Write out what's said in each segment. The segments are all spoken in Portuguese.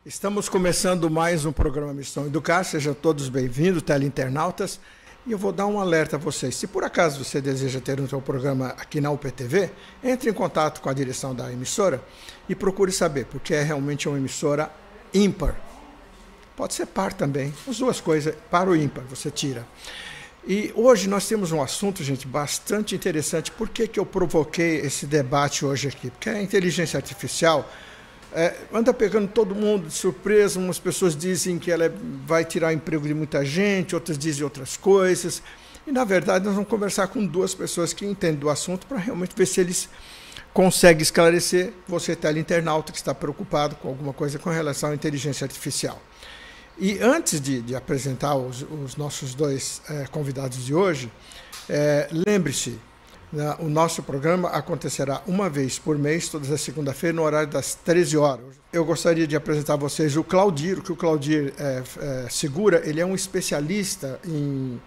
Estamos começando mais um programa Missão Educar, sejam todos bem-vindos, teleinternautas, e eu vou dar um alerta a vocês. Se por acaso você deseja ter um seu programa aqui na UPTV, entre em contato com a direção da emissora e procure saber, porque é realmente uma emissora ímpar. Pode ser par também, as duas coisas, par ou ímpar, você tira. E hoje nós temos um assunto, gente, bastante interessante. Por que eu provoquei esse debate hoje aqui? Porque a inteligência artificial anda pegando todo mundo de surpresa. Umas pessoas dizem que ela vai tirar o emprego de muita gente, outras dizem outras coisas. E, na verdade, nós vamos conversar com duas pessoas que entendem do assunto para realmente ver se eles conseguem esclarecer você, teleinternauta, que está preocupado com alguma coisa com relação à inteligência artificial. E antes de apresentar os nossos dois convidados de hoje, lembre-se, o nosso programa acontecerá uma vez por mês, todas as segunda-feiras, no horário das 13 horas. Eu gostaria de apresentar a vocês o Claudir, que o Claudir Segura, ele é um especialista em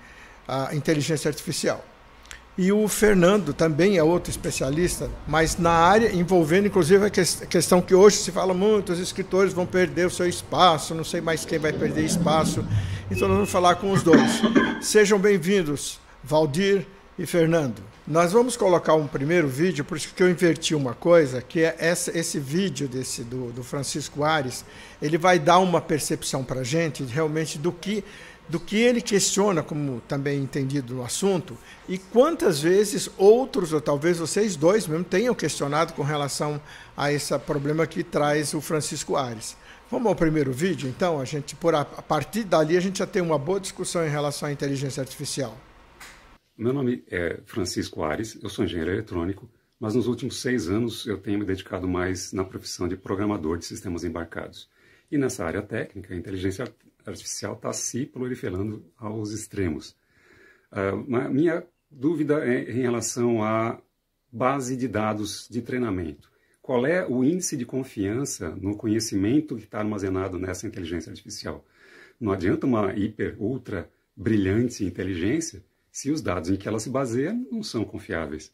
inteligência artificial. E o Fernando também é outro especialista, mas na área envolvendo, inclusive, a questão que hoje se fala muito, os escritores vão perder o seu espaço, não sei mais quem vai perder espaço, então nós vamos falar com os dois. Sejam bem-vindos, Valdir e Fernando. Nós vamos colocar um primeiro vídeo, por isso que eu inverti uma coisa, que é esse vídeo do Francisco Aires, ele vai dar uma percepção para a gente, realmente, do que ele questiona, como também entendido no assunto, e quantas vezes outros, ou talvez vocês dois mesmo, tenham questionado com relação a esse problema que traz o Francisco Aires. Vamos ao primeiro vídeo, então? A partir dali a gente já tem uma boa discussão em relação à inteligência artificial. Meu nome é Francisco Aires, eu sou engenheiro eletrônico, mas nos últimos 6 anos eu tenho me dedicado mais na profissão de programador de sistemas embarcados. E nessa área técnica, a inteligência artificial está se proliferando aos extremos. Minha dúvida é em relação à base de dados de treinamento. Qual é o índice de confiança no conhecimento que está armazenado nessa inteligência artificial? Não adianta uma ultra brilhante inteligência se os dados em que ela se baseia não são confiáveis.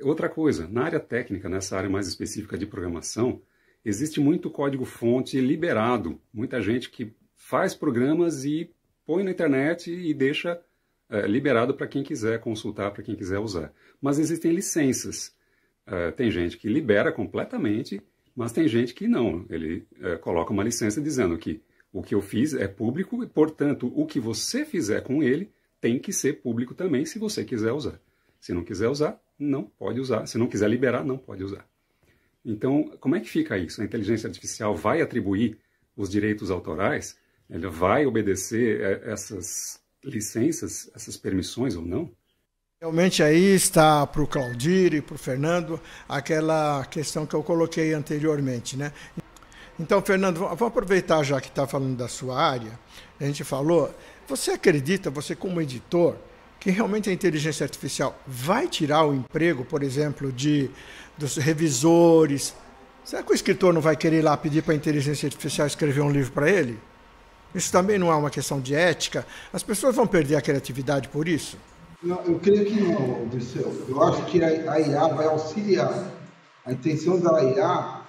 Outra coisa, na área técnica, nessa área mais específica de programação, existe muito código-fonte liberado, muita gente que faz programas e põe na internet e deixa liberado para quem quiser consultar, para quem quiser usar. Mas existem licenças. Tem gente que libera completamente, mas tem gente que não. Ele coloca uma licença dizendo que o que eu fiz é público e, portanto, o que você fizer com ele tem que ser público também se você quiser usar. Se não quiser usar, não pode usar. Se não quiser liberar, não pode usar. Então, como é que fica isso? A inteligência artificial vai atribuir os direitos autorais? Ela vai obedecer essas licenças, essas permissões ou não? Realmente aí está para o Claudir e para o Fernando aquela questão que eu coloquei anteriormente, né? Então, Fernando, vamos aproveitar já que está falando da sua área, a gente falou, você acredita, você como editor, que realmente a inteligência artificial vai tirar o emprego, por exemplo, dos revisores? Será que o escritor não vai querer ir lá pedir para a inteligência artificial escrever um livro para ele? Isso também não é uma questão de ética? As pessoas vão perder a criatividade por isso? Não, eu creio que não, Dirceu. Eu acho que a IA vai auxiliar. A intenção da IA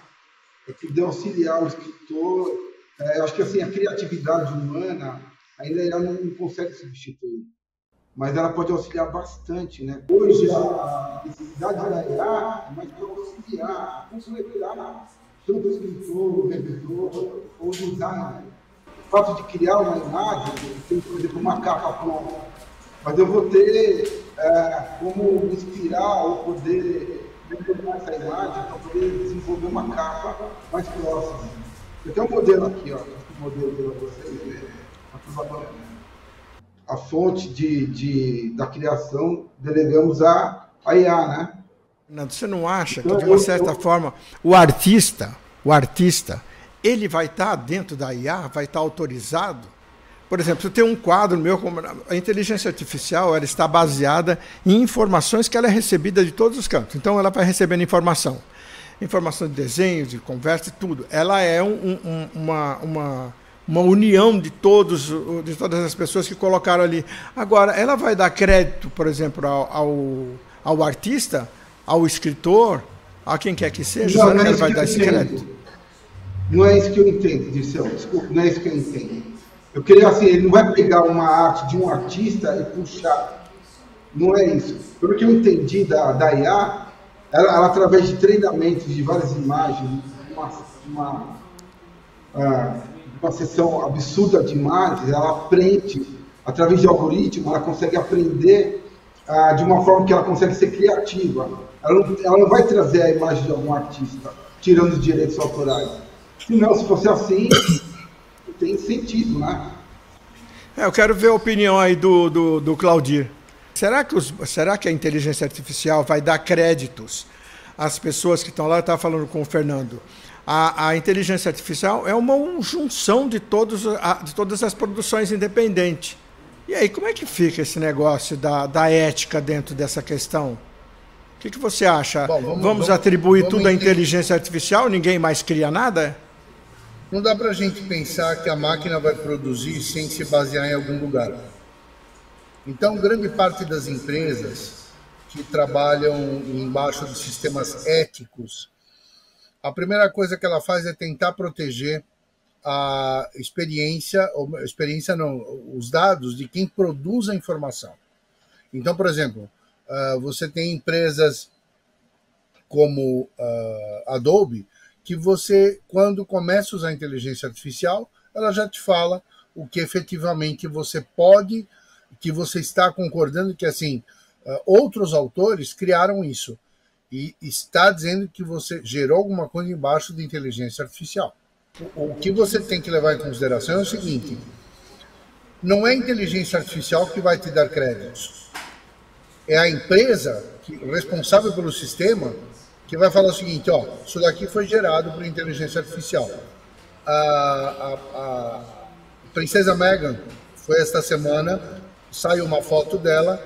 é poder auxiliar o escritor. Eu acho que assim, a criatividade humana ainda ela não consegue substituir. Mas ela pode auxiliar bastante, né? Hoje, a necessidade da IA é mais para auxiliar, completar tanto o escritor, o revisor ou o designer. O fato de criar uma imagem, tem, por exemplo, uma capa pronta, mas eu vou ter como me inspirar ou poder melhorar essa imagem para poder desenvolver uma capa mais próxima. Eu tenho um modelo aqui, ó, esse modelo para vocês verem. A fonte da criação delegamos a IA, né? Fernando, você não acha que, de uma certa forma, o artista, ele vai estar dentro da IA, vai estar autorizado? Por exemplo, eu tenho um quadro meu, a inteligência artificial ela está baseada em informações que ela é recebida de todos os cantos. Então, ela vai recebendo informação de desenho, de conversa, de tudo. Ela é uma união de todas as pessoas que colocaram ali. Agora, ela vai dar crédito, por exemplo, ao artista, ao escritor, a quem quer que seja? Será que ela vai dar esse crédito? Não é isso que eu entendo, Dirceu. Desculpa, não é isso que eu entendo. Eu queria assim, ele não vai pegar uma arte de um artista e puxar. Não é isso. Pelo que eu entendi da IA, ela através de treinamentos de várias imagens, uma sessão absurda de imagens, ela aprende, através de algoritmo, ela consegue aprender de uma forma que ela consegue ser criativa. Ela não vai trazer a imagem de algum artista, tirando os direitos autorais. Senão, se fosse assim, não tem sentido, né? Eu quero ver a opinião aí do Claudir. Será que a inteligência artificial vai dar créditos às pessoas que estão lá? Eu estava falando com o Fernando. A inteligência artificial é uma junção de todas as produções independentes. E aí, como é que fica esse negócio da ética dentro dessa questão? O que você acha? Bom, vamos atribuir tudo à inteligência artificial? Ninguém mais cria nada? Não dá para a gente pensar que a máquina vai produzir sem se basear em algum lugar. Então, grande parte das empresas que trabalham embaixo de sistemas éticos, a primeira coisa que ela faz é tentar proteger a os dados de quem produz a informação. Então, por exemplo, você tem empresas como Adobe, que você, quando começa a usar a inteligência artificial, ela já te fala o que efetivamente você pode, que você está concordando que, assim, outros autores criaram isso. E está dizendo que você gerou alguma coisa embaixo de inteligência artificial. O que você tem que levar em consideração é o seguinte: não é a inteligência artificial que vai te dar créditos. É a empresa responsável pelo sistema que vai falar o seguinte: ó, isso daqui foi gerado por inteligência artificial. A princesa Meghan foi esta semana, saiu uma foto dela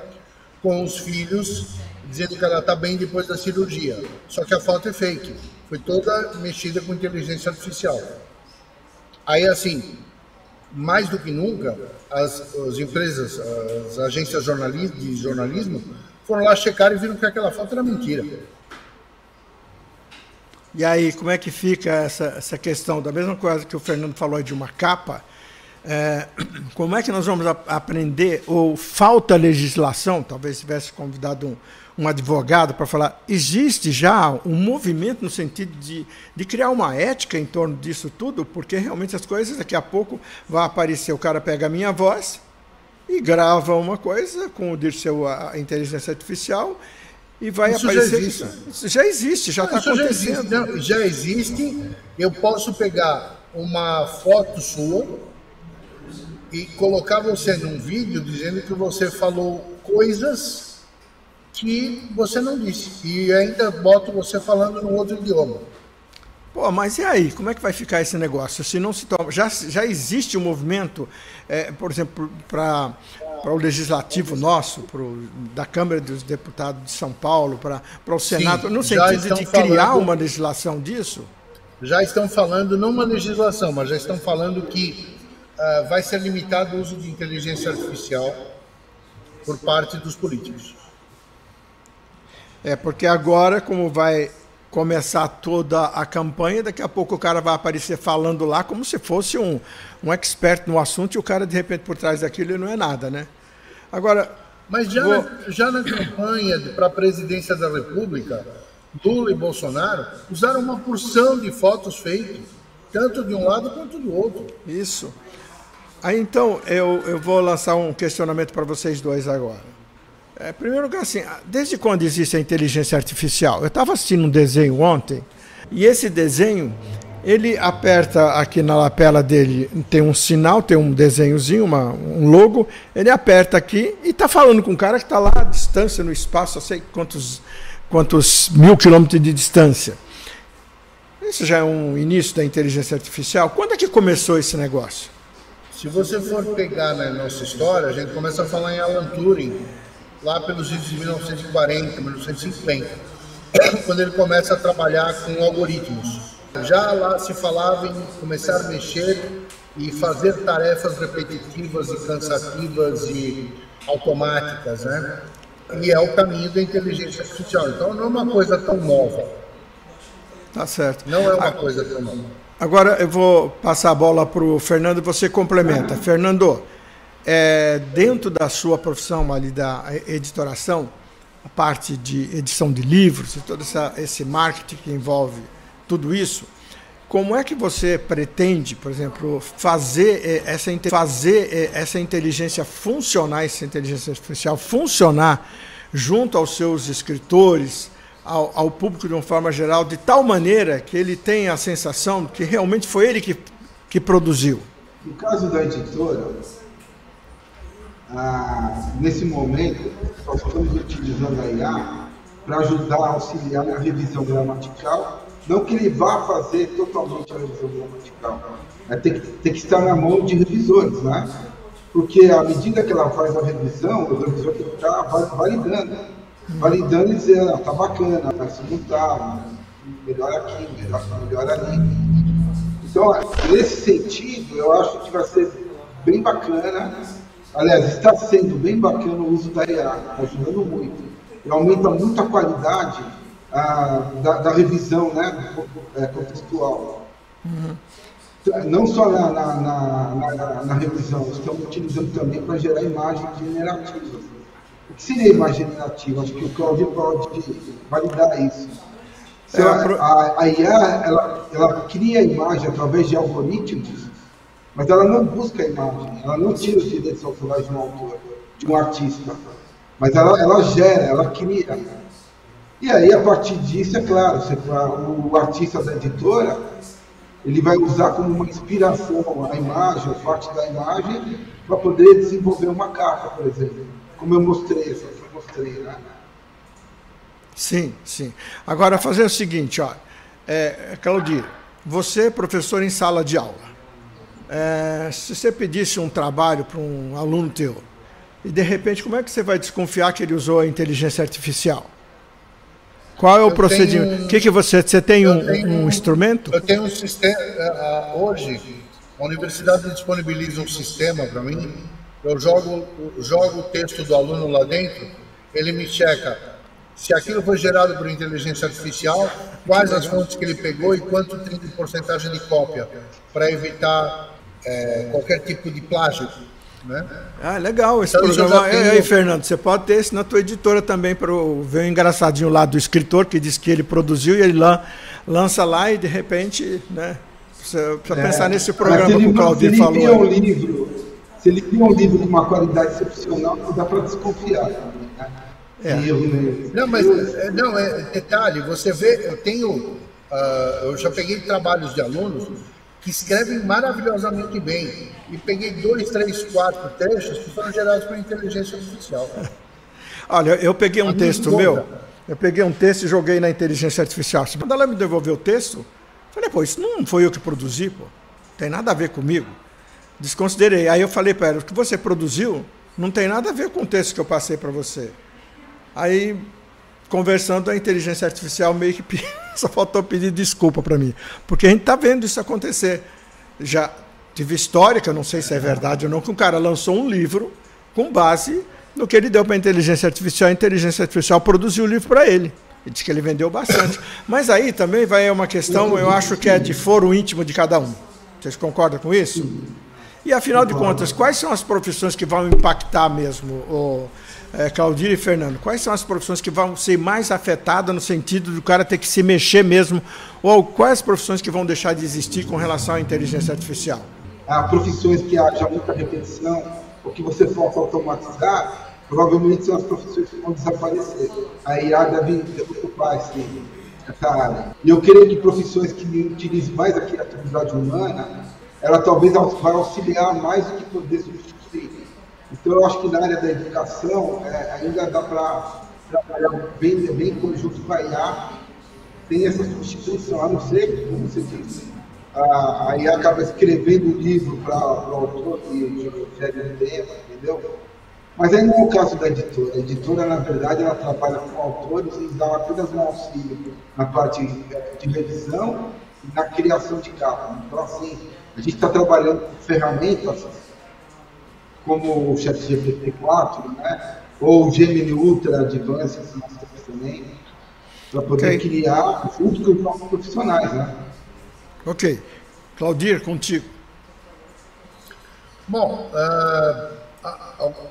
com os filhos dizendo que ela está bem depois da cirurgia. Só que a foto é fake. Foi toda mexida com inteligência artificial. Aí, assim, mais do que nunca, as empresas, as agências de jornalismo foram lá checar e viram que aquela foto era mentira. E aí, como é que fica essa questão? Da mesma coisa que o Fernando falou de uma capa, como é que nós vamos aprender, ou falta legislação, talvez tivesse convidado um advogado para falar, existe já um movimento no sentido de criar uma ética em torno disso tudo, porque realmente as coisas, daqui a pouco vai aparecer, o cara pega a minha voz e grava uma coisa com o Dirceu, a inteligência artificial, e vai aparecer isso. Isso já existe, já está acontecendo. Já existe. Eu posso pegar uma foto sua e colocar você num vídeo dizendo que você falou coisas que você não disse. E ainda boto você falando no outro idioma. Pô, mas e aí? Como é que vai ficar esse negócio? Se não se toma... Já existe um movimento, por exemplo, para o legislativo nosso, da Câmara dos Deputados de São Paulo, para o Senado, no sentido de criar uma legislação disso? Já estão falando, não uma legislação, mas já estão falando que vai ser limitado o uso de inteligência artificial por parte dos políticos. Porque agora, como vai começar toda a campanha, daqui a pouco o cara vai aparecer falando lá como se fosse um expert no assunto, e o cara, de repente, por trás daquilo, ele não é nada, né? Agora... Mas já na campanha para a presidência da República, Lula e Bolsonaro usaram uma porção de fotos fake, tanto de um lado quanto do outro. Isso. Aí, então, eu vou lançar um questionamento para vocês dois agora. Primeiro lugar, assim, desde quando existe a inteligência artificial? Eu estava assistindo um desenho ontem, e esse desenho, ele aperta aqui na lapela dele, tem um sinal, tem um desenhozinho, um logo, ele aperta aqui e está falando com um cara que está lá à distância, no espaço, não sei quantos mil quilômetros de distância. Isso já é um início da inteligência artificial? Quando é que começou esse negócio? Se você for pegar na nossa história, a gente começa a falar em Alan Turing, lá pelos anos de 1940, 1950, quando ele começa a trabalhar com algoritmos. Já lá se falava em começar a mexer e fazer tarefas repetitivas e cansativas e automáticas, né? E é o caminho da inteligência artificial. Então não é uma coisa tão nova. Tá certo. Não é uma coisa tão nova. Agora eu vou passar a bola para o Fernando e você complementa. Fernando, dentro da sua profissão ali da editoração, a parte de edição de livros e todo esse marketing que envolve tudo isso, como é que você pretende, por exemplo, fazer essa inteligência funcionar, essa inteligência artificial funcionar junto aos seus escritores, ao público de uma forma geral, de tal maneira que ele tenha a sensação que realmente foi ele que produziu? No caso da editora, nesse momento, nós estamos utilizando a IA para ajudar a auxiliar na revisão gramatical, não que ele vá fazer totalmente a revisão gramatical, tem que estar na mão de revisores, né? Porque à medida que ela faz a revisão, o revisor tem que estar validando e dizendo, está bacana, isso não está, melhor aqui, melhor ali. Então, nesse sentido, eu acho que vai ser bem bacana. Aliás, está sendo bem bacana o uso da IA, está ajudando muito. E aumenta muito a qualidade da revisão, né, contextual. Uhum. Não só na revisão, estamos utilizando também para gerar imagens generativas. O que seria imagem generativa? Acho que o Claudio pode validar isso. A IA ela cria a imagem através de algoritmos, mas ela não busca a imagem, ela não tira os direitos autorais de um autor, de um artista, mas ela gera, ela cria. E aí, a partir disso, é claro, o artista da editora, ele vai usar como uma inspiração a imagem, a parte da imagem, para poder desenvolver uma capa, por exemplo, como eu mostrei, né? Sim, sim. Agora, fazer o seguinte, ó, Claudir, você é professor em sala de aula. Se você pedisse um trabalho para um aluno teu, e de repente, como é que você vai desconfiar que ele usou a inteligência artificial? Qual é o procedimento? Que você tem um instrumento? Eu tenho um sistema. Hoje, a universidade disponibiliza um sistema para mim. Eu jogo o texto do aluno lá dentro, ele me checa se aquilo foi gerado por inteligência artificial, quais as fontes que ele pegou e quanto tem de porcentagem de cópia, para evitar qualquer tipo de plágio. Né? Legal esse programa. E aí, Fernando, você pode ter esse na tua editora também, para ver o engraçadinho lá do escritor que diz que ele produziu e ele lança lá e de repente, né? Você precisa pensar nesse programa que o Claudio falou. Se ele cria um livro com uma qualidade excepcional, dá para desconfiar. Né? Detalhe, você vê, eu já peguei trabalhos de alunos que escrevem maravilhosamente bem. E peguei 2, 3, 4 textos que foram gerados por inteligência artificial. Olha, eu peguei um texto meu, e joguei na inteligência artificial. Quando ela me devolveu o texto, falei, isso não foi eu que produzi, não tem nada a ver comigo. Desconsiderei. Aí eu falei para ela, o que você produziu não tem nada a ver com o texto que eu passei para você. Aí, conversando, a inteligência artificial meio que só faltou pedir desculpa para mim, porque a gente está vendo isso acontecer. Já tive história, que eu não sei se é verdade ou não, que um cara lançou um livro com base no que ele deu para a inteligência artificial produziu o livro para ele. Ele disse que ele vendeu bastante. Mas aí também vai uma questão, eu acho que é de foro íntimo de cada um. Vocês concordam com isso? E, afinal de contas, quais são as profissões que vão impactar mesmo, Claudir e Fernando? Quais são as profissões que vão ser mais afetadas no sentido do cara ter que se mexer mesmo? Ou quais as profissões que vão deixar de existir com relação à inteligência artificial? Profissões que haja muita repetição, ou que você possa automatizar, provavelmente são as profissões que vão desaparecer. A IA deve ocupar essa área. E eu creio que profissões que utilizem mais a criatividade humana, ela talvez vai auxiliar mais do que poder substituir. Então, eu acho que na área da educação, ainda dá para trabalhar bem em conjunto com a IA, tem essa substituição, a não ser, como você disse, a IA acaba escrevendo o livro para o autor que gere o tema, entendeu? Mas aí não é o caso da editora. A editora, na verdade, ela trabalha com autores e dá apenas um auxílio na parte de revisão e na criação de capa. Então, assim, a gente está trabalhando com ferramentas como o ChatGPT-4, né? Ou o Gemini Ultra Advanced também, para poder criar junto com os nossos profissionais, né? Ok. Claudir, contigo. Bom,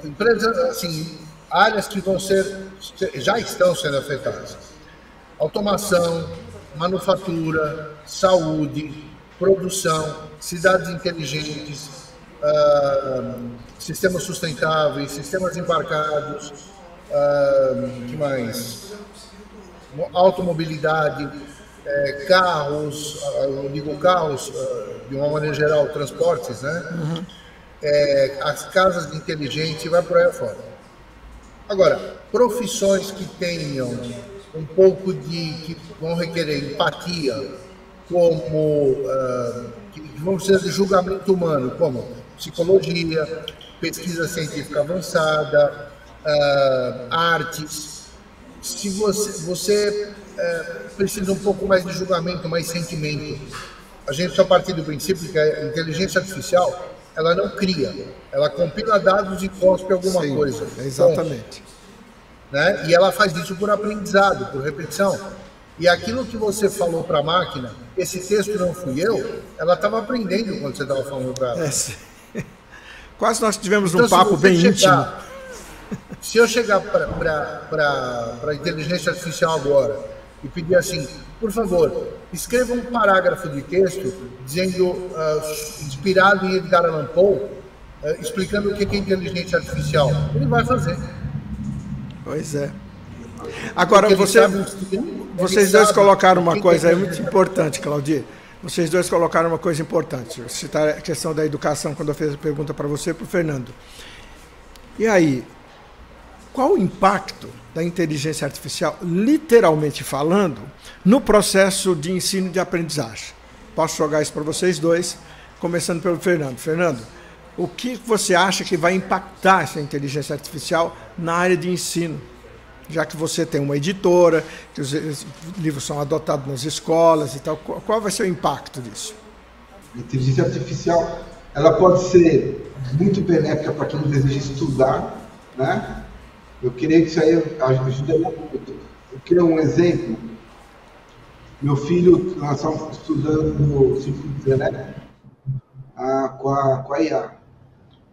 empresas, assim, áreas que já estão sendo afetadas. Automação, manufatura, saúde, produção, cidades inteligentes, sistemas sustentáveis, sistemas embarcados, que mais? Automobilidade, carros, eu digo carros, de uma maneira geral, transportes, né? Uhum. As casas de inteligência e vai por aí afora. Agora, profissões que tenham um pouco que vão requerer empatia, como que vão precisar de julgamento humano, como psicologia, pesquisa científica avançada, artes. Se você precisa um pouco mais de julgamento, mais sentimento, a gente só partir do princípio que a inteligência artificial ela não cria, ela compila dados e cospe alguma coisa. Exatamente. Né? E ela faz isso por aprendizado, por repetição. E aquilo que você falou para a máquina, esse texto não fui eu, ela estava aprendendo quando você estava falando para ela. Quase nós tivemos um papo bem íntimo. Se eu chegar para a inteligência artificial agora e pedir assim, por favor, escreva um parágrafo de texto dizendo, inspirado em Edgar Allan Poe, explicando o que é inteligência artificial, ele vai fazer. Pois é. Agora, vocês dois colocaram uma coisa aí muito importante, Claudir. Vocês dois colocaram uma coisa importante. Eu citar a questão da educação quando eu fiz a pergunta para você e para o Fernando. E aí, qual o impacto da inteligência artificial, literalmente falando, no processo de ensino e de aprendizagem? Posso jogar isso para vocês dois, começando pelo Fernando. Fernando, o que você acha que vai impactar essa inteligência artificial na área de ensino? Já que você tem uma editora, que os livros são adotados nas escolas e tal, qual vai ser o impacto disso? A inteligência artificial, ela pode ser muito benéfica para quem deseja estudar, né? Eu creio que isso aí ajudaria muito. Eu queria um exemplo. Meu filho, nós estamos estudando no Círculo de Zené, com a IA.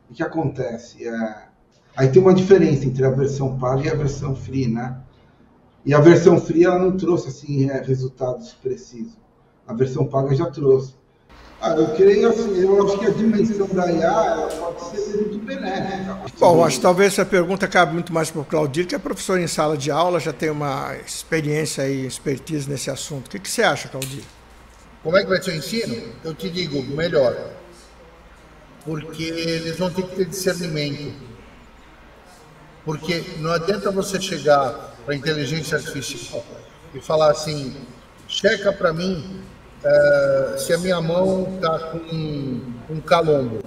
O que acontece? Aí tem uma diferença entre a versão paga e a versão free, né? E a versão free ela não trouxe assim resultados precisos. A versão paga já trouxe. Eu creio assim, eu acho que a dimensão da IA ela pode ser muito benéfica. Bom, acho que talvez essa pergunta cabe muito mais para o Claudir, que é professor em sala de aula, já tem uma experiência e expertise nesse assunto. O que você acha, Claudir? Como é que vai ser o ensino? Eu te digo, melhor. Porque eles vão ter que ter discernimento. Porque não adianta você chegar para a inteligência artificial e falar assim, checa para mim se a minha mão está com um calombo.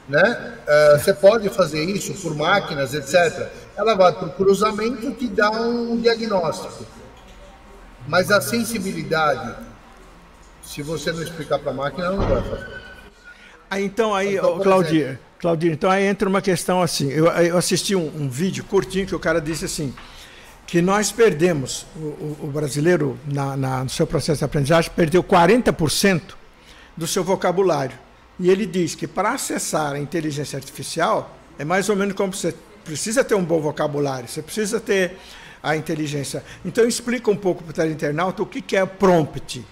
Né? Você pode fazer isso por máquinas, etc. Ela vai para o cruzamento e te dá um diagnóstico. Mas a sensibilidade, se você não explicar para a máquina, ela não vai fazer. Então, Claudir, então aí entra uma questão assim. Eu assisti um vídeo curtinho que o cara disse assim, que nós perdemos, o brasileiro, no seu processo de aprendizagem, perdeu 40% do seu vocabulário. E ele diz que para acessar a inteligência artificial, é mais ou menos como você precisa ter um bom vocabulário, você precisa ter a inteligência. Então, explica um pouco para o teleinternauta o que é prompt,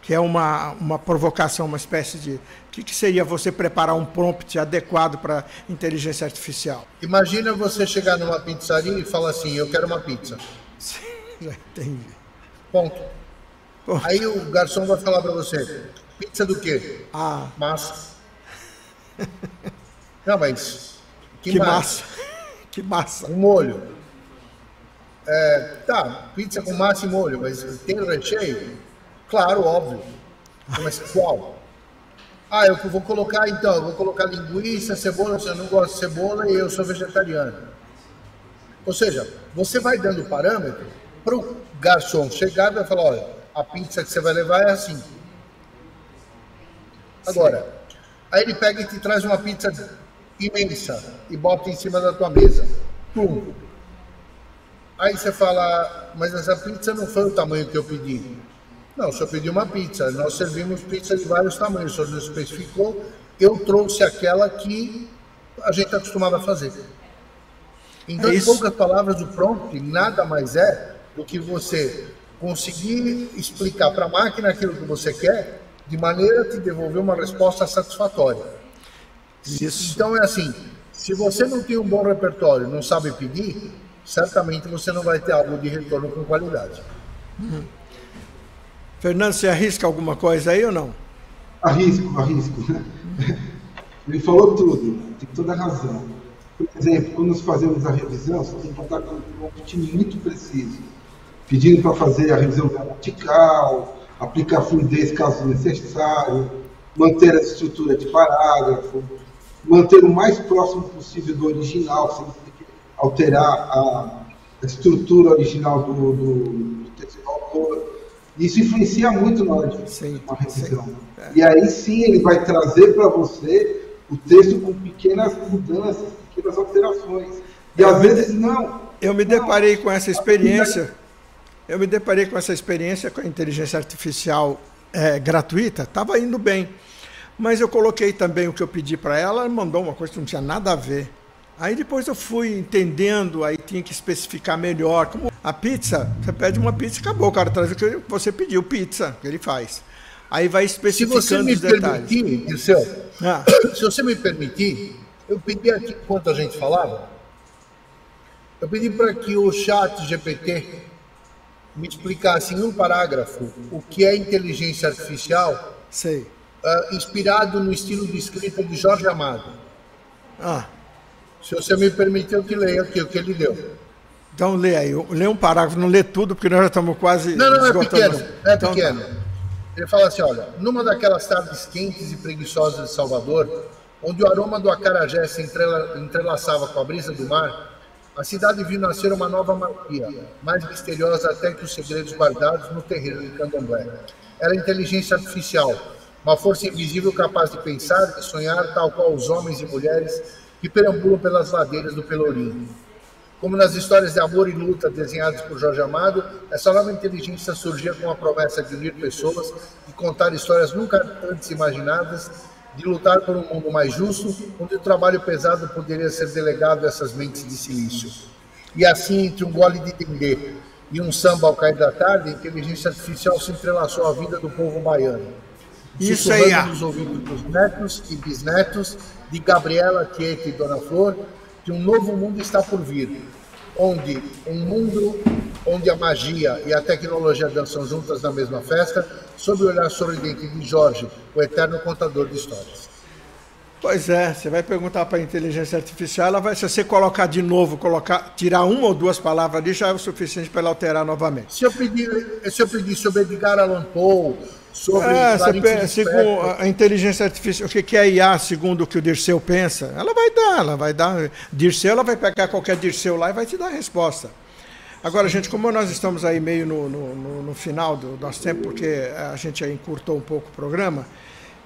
que é uma provocação, uma espécie de... O que seria você preparar um prompt adequado para inteligência artificial? Imagina você chegar numa pizzaria e falar assim, eu quero uma pizza. Sim, já entendi. Ponto. Aí o garçom vai falar para você, pizza do quê? Massa. Não, mas... Que massa. Que massa. Um molho. Tá, pizza com massa e molho, mas tem recheio? Claro, óbvio. Mas qual? Eu vou colocar linguiça, cebola, eu não gosto de cebola e eu sou vegetariano. Ou seja, você vai dando parâmetro para o garçom chegar e vai falar, olha, a pizza que você vai levar é assim. Agora, aí ele pega e te traz uma pizza imensa e bota em cima da tua mesa. Pum. Aí você fala, mas essa pizza não foi o tamanho que eu pedi. Não, o senhor pediu uma pizza. Nós servimos pizza de vários tamanhos. O senhor não especificou. Eu trouxe aquela que a gente acostumava a fazer. Então, em poucas palavras, o prompt nada mais é do que você conseguir explicar para a máquina aquilo que você quer de maneira a te devolver uma resposta satisfatória. Isso. Então, é assim, se você não tem um bom repertório, não sabe pedir, certamente você não vai ter algo de retorno com qualidade. Fernando, você arrisca alguma coisa aí ou não? Arrisco. Ele falou tudo, tem toda a razão. Por exemplo, quando nós fazemos a revisão, você tem que contar com um time muito preciso, pedindo para fazer a revisão gramatical, aplicar fluidez caso necessário, manter a estrutura de parágrafo, manter o mais próximo possível do original, sem ter que alterar a estrutura original do texto do autor. Isso influencia muito na hora de fazer uma revisão. E aí sim ele vai trazer para você o texto com pequenas mudanças, pequenas alterações. E às vezes não. Eu me deparei com essa experiência. Eu me deparei com essa experiência com a inteligência artificial gratuita. Estava indo bem. Mas eu coloquei também o que eu pedi para ela, ela mandou uma coisa que não tinha nada a ver. Aí depois eu fui entendendo, aí tinha que especificar melhor. Como a pizza, você pede uma pizza e acabou, o cara traz o que você pediu, pizza, que ele faz. Aí vai especificando os detalhes. Se você me permitir, eu pedi aqui, enquanto a gente falava, eu pedi para que o chat GPT me explicasse em um parágrafo o que é inteligência artificial, inspirado no estilo de escrita de Jorge Amado. Se você me permitir, eu te leio aqui o que ele deu. Então lê aí, lê um parágrafo, não lê tudo, porque nós já estamos quase esgotando. É pequeno. Ele fala assim, olha, numa daquelas tardes quentes e preguiçosas de Salvador, onde o aroma do acarajé se entrelaçava com a brisa do mar, a cidade viu nascer uma nova magia, mais misteriosa até que os segredos guardados no terreiro de Candomblé. Era a inteligência artificial, uma força invisível capaz de pensar e sonhar tal qual os homens e mulheres que perambulam pelas ladeiras do Pelourinho. Como nas histórias de amor e luta desenhadas por Jorge Amado, essa nova inteligência surgia com a promessa de unir pessoas, de contar histórias nunca antes imaginadas, de lutar por um mundo mais justo, onde o trabalho pesado poderia ser delegado a essas mentes de silício. E assim, entre um gole de dendê e um samba ao cair da tarde, a inteligência artificial se entrelaçou à vida do povo baiano. Isso aí, nos ouvidos dos netos e bisnetos de Gabriela, Tieta e Dona Flor, que um novo mundo está por vir, onde a magia e a tecnologia dançam juntas na mesma festa, sob o olhar sorridente de Jorge, o eterno contador de histórias. Pois é, você vai perguntar para a inteligência artificial, ela vai, se você colocar de novo, tirar uma ou duas palavras ali, já é o suficiente para ela alterar novamente. Se eu pedir sobre Edgar Allan Poe, sobre segundo a inteligência artificial, o que é IA, segundo o que o Dirceu pensa, ela vai dar. Dirceu, ela vai pegar qualquer Dirceu lá e vai te dar a resposta. Agora, gente, como nós estamos aí meio no final do nosso tempo, porque a gente aí encurtou um pouco o programa,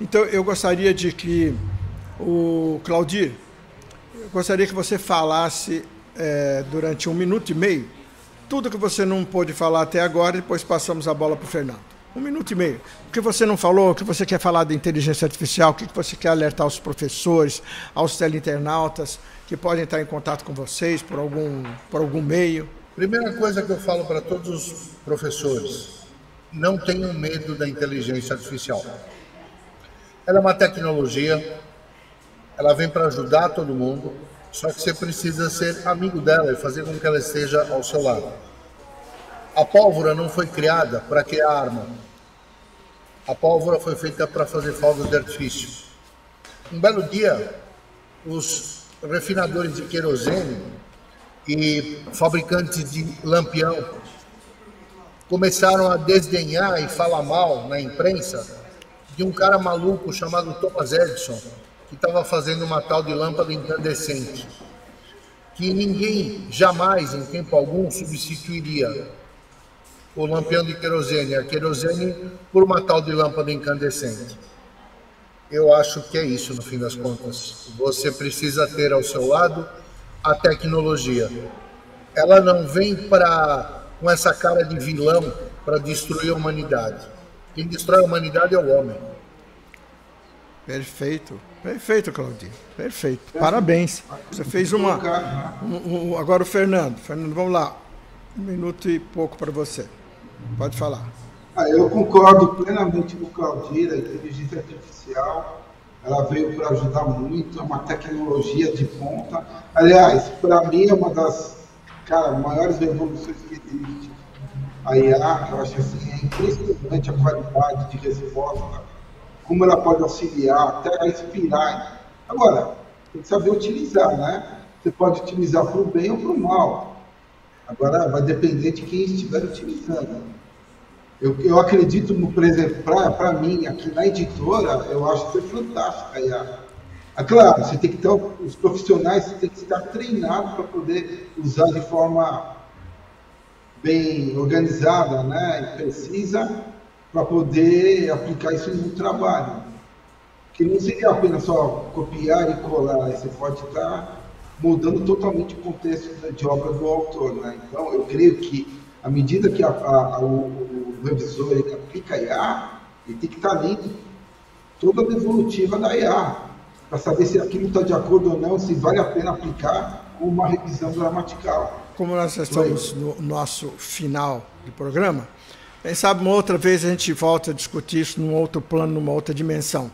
então eu gostaria de que o Claudir, eu gostaria que você falasse durante 1 minuto e meio tudo que você não pôde falar até agora e depois passamos a bola para o Fernando. 1 minuto e meio. O que você não falou, o que você quer falar da inteligência artificial, o que você quer alertar aos professores, aos teleinternautas que podem estar em contato com vocês por algum meio? Primeira coisa que eu falo para todos os professores, não tenham medo da inteligência artificial. Ela é uma tecnologia, ela vem para ajudar todo mundo, só que você precisa ser amigo dela e fazer com que ela esteja ao seu lado. A pólvora não foi criada para criar arma. A pólvora foi feita para fazer fogos de artifício. Um belo dia, os refinadores de querosene e fabricantes de lampião começaram a desdenhar e falar mal na imprensa de um cara maluco chamado Thomas Edison, que estava fazendo uma tal de lâmpada incandescente, que ninguém jamais, em tempo algum, substituiria o lampião de querosene, a querosene, por uma tal de lâmpada incandescente. Eu acho que é isso, no fim das contas. Você precisa ter ao seu lado a tecnologia. Ela não vem com essa cara de vilão para destruir a humanidade. Quem destrói a humanidade é o homem. Perfeito. Perfeito, Claudinho. Perfeito. Parabéns. Você fez uma... Agora o Fernando. Fernando, vamos lá. 1 minuto e pouco para você. Pode falar. Eu concordo plenamente com o Claudir. A inteligência artificial, ela veio para ajudar muito. É uma tecnologia de ponta. Aliás, para mim é uma das maiores revoluções que existe. A IA, eu acho assim, é impressionante a qualidade de resposta, como ela pode auxiliar, até a inspirar. Agora, tem que saber utilizar, né? Você pode utilizar para o bem ou para o mal. Agora, vai depender de quem estiver utilizando. Eu acredito, por exemplo, para mim, aqui na editora, eu acho que é fantástica a IA. Claro, você tem que ter, os profissionais têm que estar treinados para poder usar de forma bem organizada, né, e precisa, para poder aplicar isso no trabalho. Que não seria apenas só copiar e colar, você pode estar mudando totalmente o contexto de obra do autor, né? Então, eu creio que, à medida que o revisor ele aplica a IA, ele tem que estar lendo toda a devolutiva da IA, para saber se aquilo está de acordo ou não, se vale a pena aplicar com uma revisão gramatical. Como nós estamos no nosso final do programa, quem sabe uma outra vez a gente volta a discutir isso num outro plano, numa outra dimensão.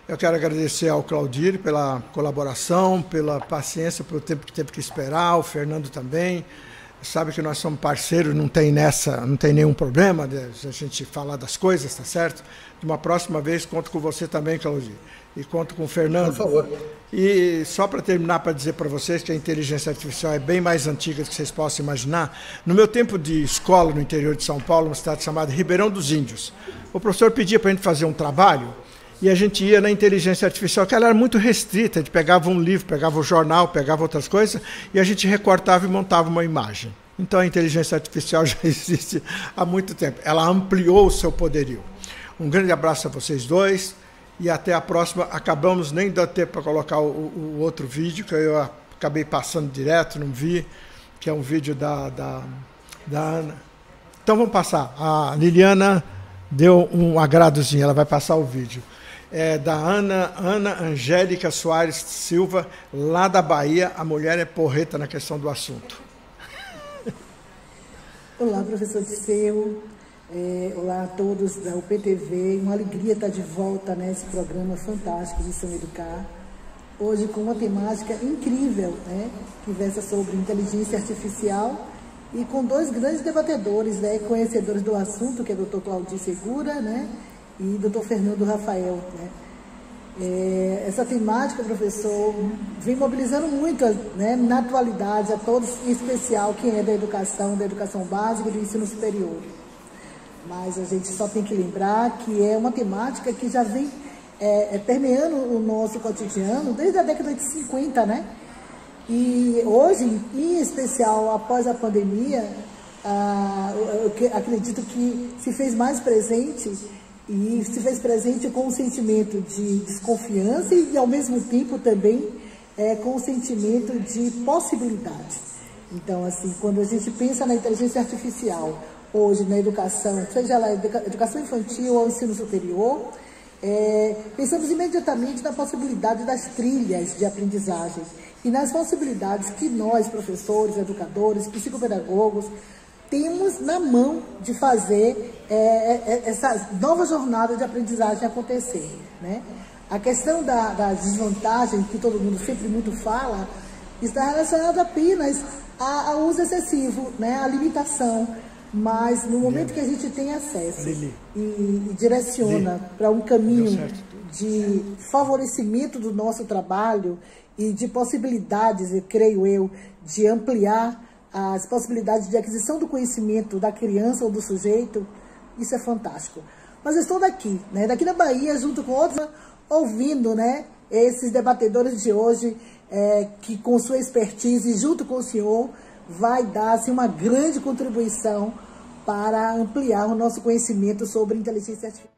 Eu quero agradecer ao Claudir pela colaboração, pela paciência, pelo tempo que teve que esperar, o Fernando também. Sabe que nós somos parceiros, não tem nenhum problema de a gente falar das coisas, tá certo? De uma próxima vez, conto com você também, Claudir. E conto com o Fernando. Por favor. E só para terminar, para dizer para vocês que a inteligência artificial é bem mais antiga do que vocês possam imaginar. No meu tempo de escola no interior de São Paulo, uma cidade chamada Ribeirão dos Índios, o professor pedia para a gente fazer um trabalho e a gente ia na inteligência artificial, que ela era muito restrita, a gente pegava um livro, pegava um jornal, pegava outras coisas e a gente recortava e montava uma imagem. Então a inteligência artificial já existe há muito tempo. Ela ampliou o seu poderio. Um grande abraço a vocês dois. E até a próxima. Acabamos nem dando tempo para colocar o outro vídeo, que eu acabei passando direto, não vi, que é um vídeo da Ana. Então vamos passar. A Liliana deu um agradozinho, ela vai passar o vídeo. É da Ana Angélica Soares Silva, lá da Bahia. A mulher é porreta na questão do assunto. Olá, professor Disseu. Olá a todos da UPTV, uma alegria estar de volta nesse programa fantástico de São Educar, hoje com uma temática incrível, né, que versa sobre inteligência artificial e com dois grandes debatedores, né, conhecedores do assunto, que é o Dr. Claudir Segura, né, e Dr. Fernando Rafael. Né. Essa temática, professor, vem mobilizando muito, né, na atualidade, a todos, em especial quem é da educação básica e do ensino superior. Mas a gente só tem que lembrar que é uma temática que já vem permeando o nosso cotidiano desde a década de 50, né? E hoje, em especial após a pandemia, eu acredito que se fez mais presente e se fez presente com um sentimento de desconfiança e, ao mesmo tempo, também com um sentimento de possibilidade. Então, assim, quando a gente pensa na inteligência artificial, hoje na educação, seja ela educação infantil ou ensino superior, pensamos imediatamente na possibilidade das trilhas de aprendizagem e nas possibilidades que nós, professores, educadores, psicopedagogos, temos na mão de fazer essa nova jornada de aprendizagem acontecer. Né? A questão da desvantagem, que todo mundo sempre muito fala, está relacionada apenas ao uso excessivo, né? À limitação. Mas no momento que a gente tem acesso e direciona para um caminho de favorecimento do nosso trabalho e de possibilidades, eu creio eu, de ampliar as possibilidades de aquisição do conhecimento da criança ou do sujeito, isso é fantástico. Mas eu estou daqui, né, daqui na Bahia, junto com outros, ouvindo, né, esses debatedores de hoje, que com sua expertise, junto com o senhor, vai dar assim, uma grande contribuição para ampliar o nosso conhecimento sobre inteligência artificial.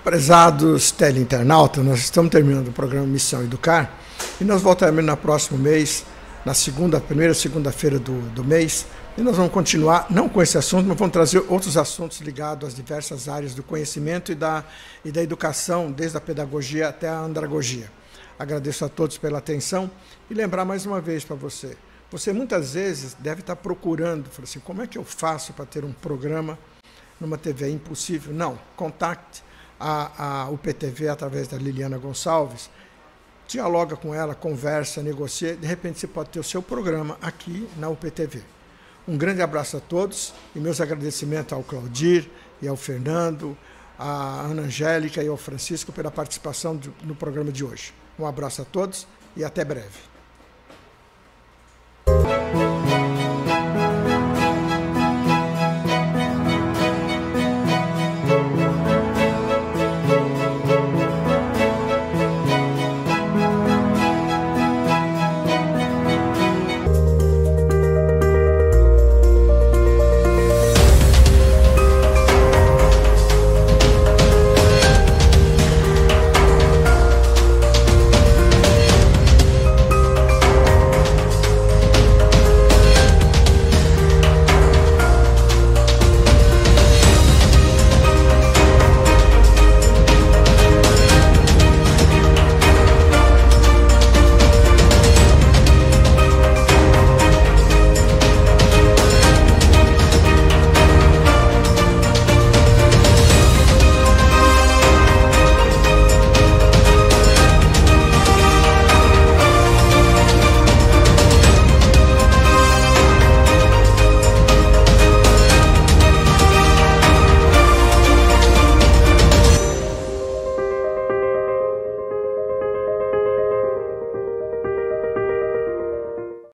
Prezados teleinternautas, nós estamos terminando o programa Missão Educar e nós voltaremos no próximo mês na primeira segunda-feira do mês, e nós vamos continuar, não com esse assunto, mas vamos trazer outros assuntos ligados às diversas áreas do conhecimento e da educação, desde a pedagogia até a andragogia. Agradeço a todos pela atenção e lembrar mais uma vez para você. Você muitas vezes deve estar procurando, fala assim, como é que eu faço para ter um programa numa TV? É impossível. Não, contacte a UPTV através da Liliana Gonçalves, dialoga com ela, conversa, negocia, de repente você pode ter o seu programa aqui na UPTV. Um grande abraço a todos e meus agradecimentos ao Claudir e ao Fernando, à Ana Angélica e ao Francisco pela participação no programa de hoje. Um abraço a todos e até breve.